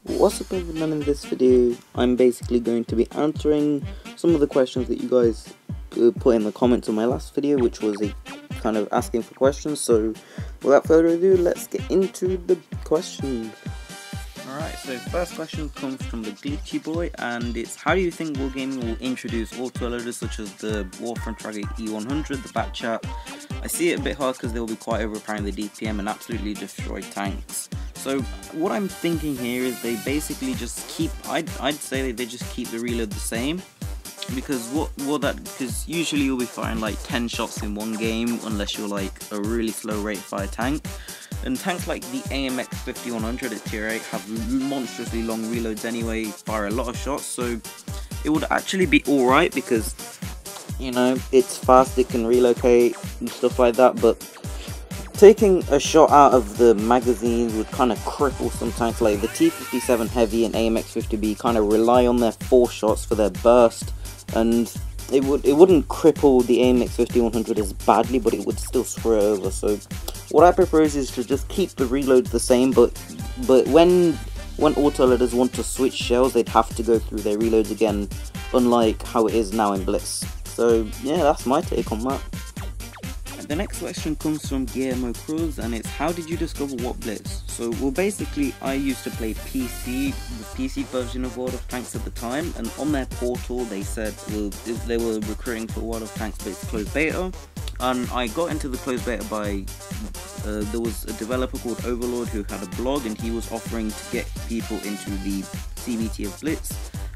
What's up everyone, in this video I'm basically going to be answering some of the questions that you guys put in the comments on my last video, which was a kind of asking for questions. So without further ado, let's get into the questions. Alright, so first question comes from the Glitchy Boy, and it's: how do you think Wargaming will introduce auto-loaders such as the Warframe Tracker E100, the Bat Chat? I see it a bit hard because they will be quite overpowering the DPM and absolutely destroy tanks. So what I'm thinking here is they basically just keep, I'd say they just keep the reload the same, because because usually you'll be firing like 10 shots in one game unless you're like a really slow rate fire tank. And tanks like the AMX 5100 at tier 8 have monstrously long reloads anyway, fire a lot of shots, so it would actually be alright because, you know, it's fast, it can relocate and stuff like that, but taking a shot out of the magazines would kind of cripple some tanks. Like the T57 Heavy and AMX 50B kind of rely on their 4 shots for their burst, and it wouldn't cripple the AMX 5100 as badly, but it would still screw it over. So what I propose is to just keep the reloads the same, but when autoloaders want to switch shells, they'd have to go through their reloads again, unlike how it is now in Blitz. So yeah, that's my take on that. The next question comes from Guillermo Cruz, and it's: how did you discover What Blitz? So, well, basically I used to play PC, the PC version of World of Tanks at the time, and on their portal they said they were recruiting for World of Tanks Blitz closed beta, and I got into the closed beta by there was a developer called Overlord who had a blog, and he was offering to get people into the CBT of Blitz,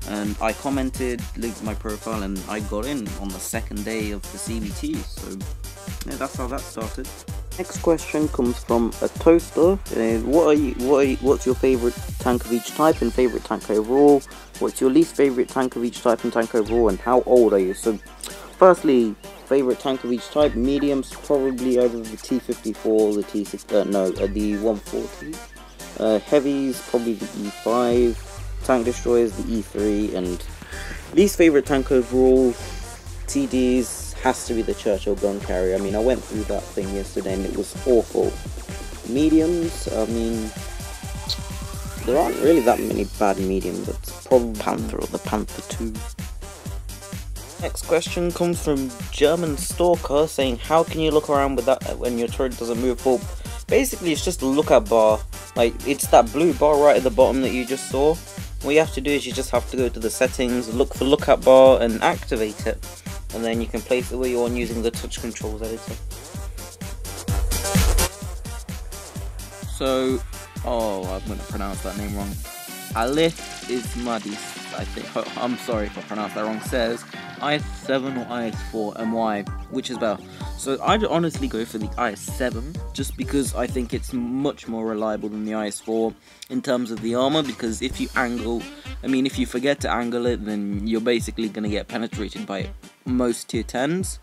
and I commented, linked my profile, and I got in on the second day of the CBT. So yeah, that's how that started. Next question comes from a toaster. What's your favorite tank of each type and favorite tank overall? What's your least favorite tank of each type and tank overall? And how old are you? So, firstly, favorite tank of each type: mediums, probably either the T54, the T6, the 140. Heavies, probably the E5. Tank destroyers, the E3, and least favorite tank overall, TDs, has to be the Churchill gun carrier. I mean, I went through that thing yesterday and it was awful. Mediums, I mean, there aren't really that many bad mediums. It's probably Panther or the Panther 2. Next question comes from German Stalker, saying: how can you look around with that when your turret doesn't move forward? Basically, it's just a lookout bar. Like, it's that blue bar right at the bottom that you just saw. What you have to do is you just have to go to the settings, look for lookout bar, and activate it. And then you can place it where you want using the touch controls editor. So, I'm going to pronounce that name wrong. Alif Ismadis, I think. I'm sorry if I pronounced that wrong. Says IS7 or IS4 and why? Which is better? So I'd honestly go for the IS7, just because I think it's much more reliable than the IS4 in terms of the armor, because if you forget to angle it, then you're basically going to get penetrated by most tier 10s.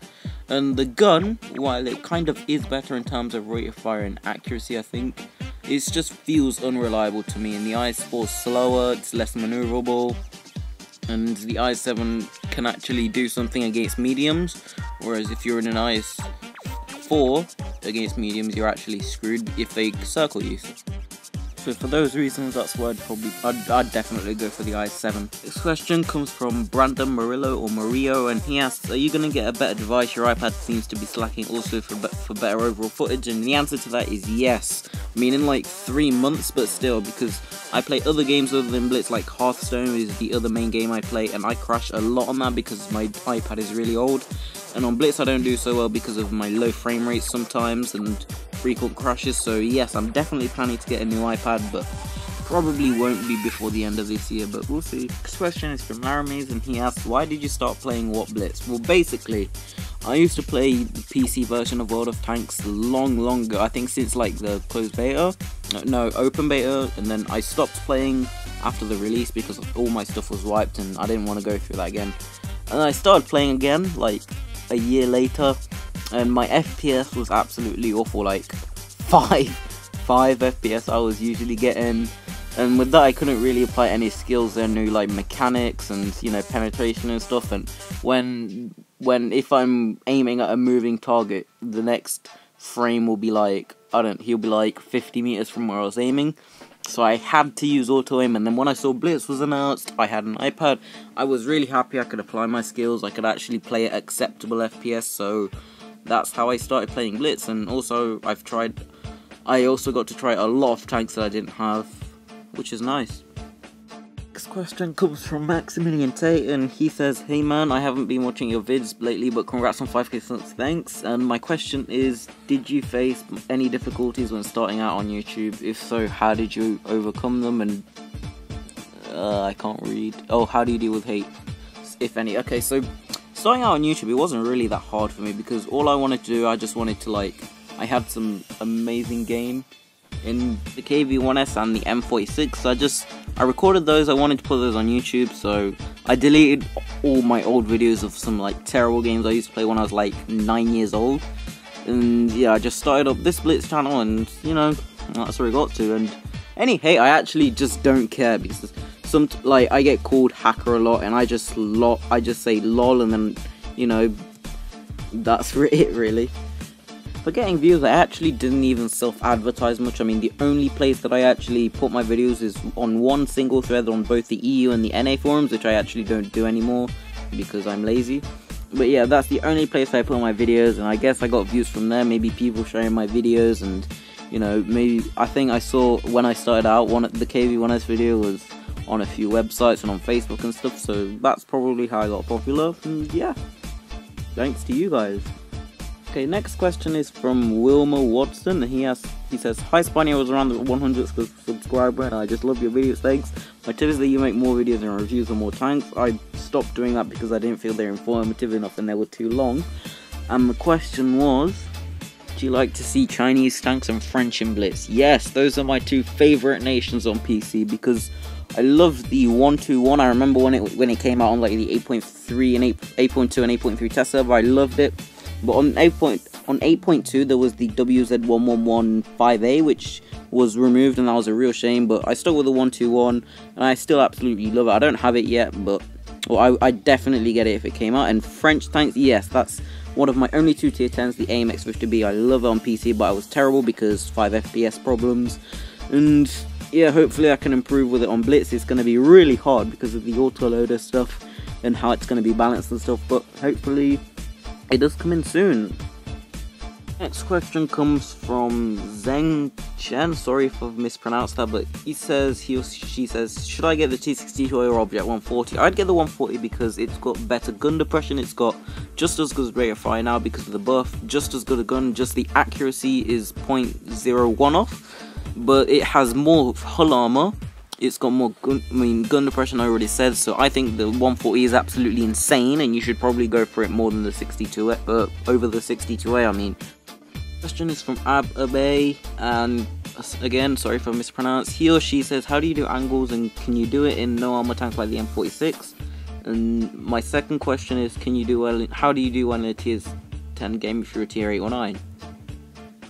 And the gun, while it kind of is better in terms of rate of fire and accuracy, I think, it just feels unreliable to me. And the IS4 is slower, it's less maneuverable, and the IS7 can actually do something against mediums, whereas if you're in an IS4 against mediums, you're actually screwed if they circle you. So for those reasons, that's why I'd definitely go for the IS7. This question comes from Brandon Murillo or Murillo, and he asks: are you going to get a better device? Your iPad seems to be slacking also for better overall footage. And the answer to that is yes. I mean, in like 3 months, but still, because I play other games other than Blitz, like Hearthstone is the other main game I play, and I crash a lot on that because my iPad is really old. And on Blitz I don't do so well because of my low frame rates sometimes and frequent crashes. So yes, I'm definitely planning to get a new iPad, but probably won't be before the end of this year, but we'll see. Next question is from Laramies, and he asks: why did you start playing What Blitz? Well, basically, I used to play the PC version of World of Tanks long ago, I think since like the closed beta, no, open beta, and then I stopped playing after the release because all my stuff was wiped and I didn't want to go through that again. And I started playing again like a year later, and my FPS was absolutely awful, like 5 FPS I was usually getting, and with that I couldn't really apply any skills there, new like mechanics and, you know, penetration and stuff. And if I'm aiming at a moving target, the next frame will be like, he'll be like 50 meters from where I was aiming, so I had to use auto aim, and then when I saw Blitz was announced, I had an iPad. I was really happy I could apply my skills, I could actually play at acceptable FPS, so that's how I started playing Blitz. And also I also got to try a lot of tanks that I didn't have, which is nice. Next question comes from Maximilian Tate, and he says, "Hey man, I haven't been watching your vids lately, but congrats on 5k subs, thanks. And my question is, did you face any difficulties when starting out on YouTube? If so, how did you overcome them? And I can't read. Oh, how do you deal with hate, if any?" Okay, so starting out on YouTube, it wasn't really that hard for me, because all I wanted to do, I just wanted to I had some amazing game in the KV-1S and the M46, so I recorded those. I wanted to put those on YouTube, so I deleted all my old videos of some terrible games I used to play when I was 9 years old. And yeah, I just started up this Blitz channel, and you know, that's where I got to. And any hate, I actually just don't care, because I get called hacker a lot, and I just say lol, and then, you know, that's it really. For getting views, I actually didn't even self-advertise much. I mean, the only place that I actually put my videos is on one single thread on both the EU and the NA forums, which I actually don't do anymore because I'm lazy. But yeah, that's the only place I put my videos, and I guess I got views from there. Maybe people sharing my videos, and you know, maybe I think I saw when I started out, the KV-1S video was on a few websites and on Facebook and stuff, so that's probably how I got popular. And yeah, thanks to you guys. Okay, next question is from Wilmer Watson. He says, "Hi Spiny, I was around the 100th subscriber, and I just love your videos, thanks. My tip is that you make more videos and reviews on more tanks. I stopped doing that because I didn't feel they were informative enough and they were too long." And the question was, do you like to see Chinese tanks and French in Blitz? Yes, those are my two favourite nations on PC, because I love the 121. I remember when it came out on the 8.3 and 8.2 and 8.3 test server, I loved it. But on 8.2 there was the WZ1115A, which was removed, and that was a real shame. But I stuck with the 121, and I still absolutely love it. I don't have it yet, but I'd definitely get it if it came out. And French tanks, yes, that's one of my only two tier 10s, the AMX50B. I love it on PC, but I was terrible because 5 FPS problems. And yeah, hopefully I can improve with it on Blitz. It's going to be really hard because of the autoloader stuff and how it's going to be balanced and stuff, but hopefully it does come in soon. Next question comes from Zeng Chen. Sorry if I've mispronounced that, but he or she says, "Should I get the T62 or Object 140? I'd get the 140 because it's got better gun depression. It's got just as good rate of fire now because of the buff. Just as good a gun. Just the accuracy is 0.01 off, but it has more hull armor. It's got more gun depression, I already said, so I think the 140 is absolutely insane, and you should probably go for it more than the 62A, over the 62A, I mean." Question is from Abay, and again, sorry if I mispronounced. He or she says, "How do you do angles, and can you do it in no armor tanks like the M46? And my second question is, how do you do well in a tier 10 game if you're a tier 8 or 9?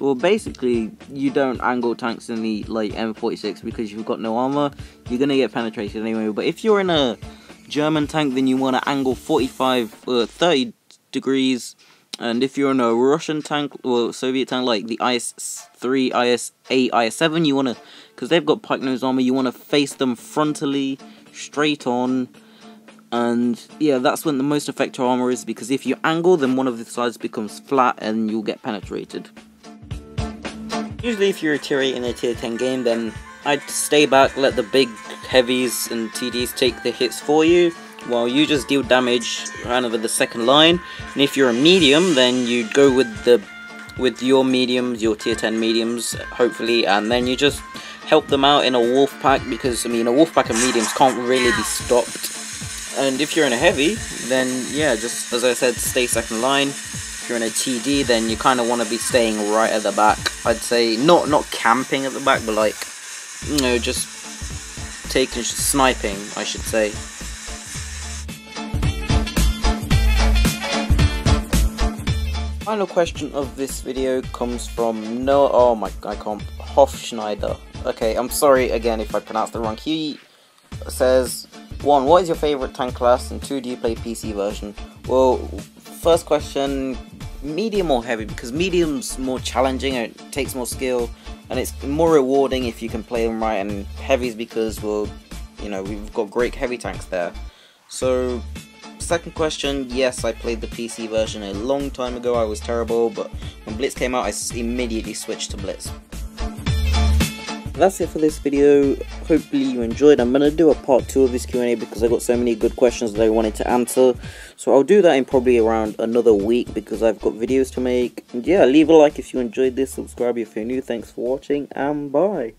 Well, basically, you don't angle tanks in the M46 because you've got no armor. You're gonna get penetrated anyway. But if you're in a German tank, then you want to angle 30 degrees. And if you're in a Russian tank or Soviet tank like the IS-3, IS-8, IS-7, you want to, because they've got pike nose armor, you want to face them frontally, straight on. And yeah, that's when the most effective armor is, because if you angle, then one of the sides becomes flat and you'll get penetrated. Usually if you're a tier 8 in a tier 10 game, then I'd stay back, let the big heavies and TDs take the hits for you, while you just deal damage around over the second line. And if you're a medium, then you'd go with your mediums, your tier 10 mediums, hopefully, and then you just help them out in a wolf pack, because I mean a wolf pack of mediums can't really be stopped. And if you're in a heavy, then yeah, just as I said, stay second line. If you're in a TD, then you kind of want to be staying right at the back. I'd say not camping at the back, but you know, just sniping, I should say. Final question of this video comes from Hofschneider. Okay, I'm sorry again if I pronounced it wrong. He says, 1. What is your favourite tank class? And 2. Do you play PC version? Well, first question, medium or heavy? Because medium's more challenging and it takes more skill. and it's more rewarding if you can play them right, and heavies because, well, you know, we've got great heavy tanks there. So, second question, yes, I played the PC version a long time ago. I was terrible, but when Blitz came out, I immediately switched to Blitz. That's it for this video. Hopefully you enjoyed. I'm going to do a part 2 of this Q&A because I got so many good questions that I wanted to answer. So I'll do that in probably around another week because I've got videos to make. And yeah, leave a like if you enjoyed this, subscribe if you're new. Thanks for watching, and bye.